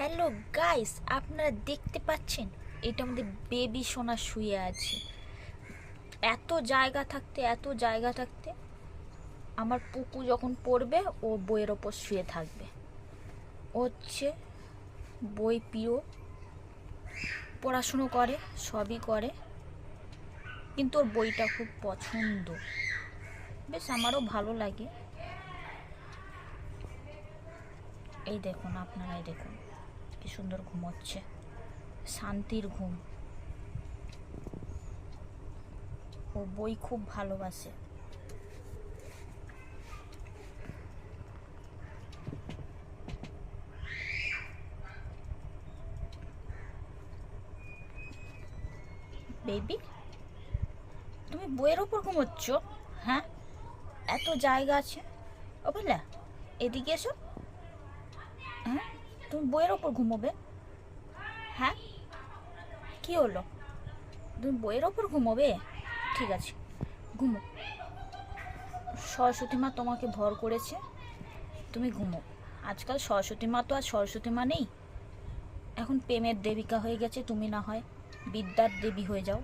Hello guys, আপনারা দেখতে পাচ্ছেন এটা আমাদের বেবি সোনা শুয়ে আছে। এত জায়গা থাকতে আমার পুপু যখন পড়বে ও বইয়ের ওপর শুয়ে থাকবে। ও হচ্ছে বই প্রিয়, পড়াশুনো করে, সবই করে, কিন্তু ওর বইটা খুব পছন্দ। বেশ আমারও ভালো লাগে। এই দেখুন, আপনারাই দেখুন কি সুন্দর ঘুমোচ্ছে, শান্তির ঘুম। ও বই খুব ভালোবাসে। বেবি, তুমি বইয়ের ওপর ঘুমোচ্ছ? হ্যাঁ, এত জায়গা আছে। ও বলে এদিকে এসো। হ্যাঁ, তুমি বইয়ের ওপর ঘুমোবে? হ্যাঁ, কি হলো? তুমি বইয়ের ওপর ঘুমোবে? ঠিক আছে, ঘুমো। সরস্বতী মা তোমাকে ভর করেছে, তুমি ঘুমো। আজকাল সরস্বতী মা তো আর সরস্বতী মা নেই, এখন প্রেমের দেবিকা হয়ে গেছে। তুমি না হয় বিদ্যার দেবী হয়ে যাও।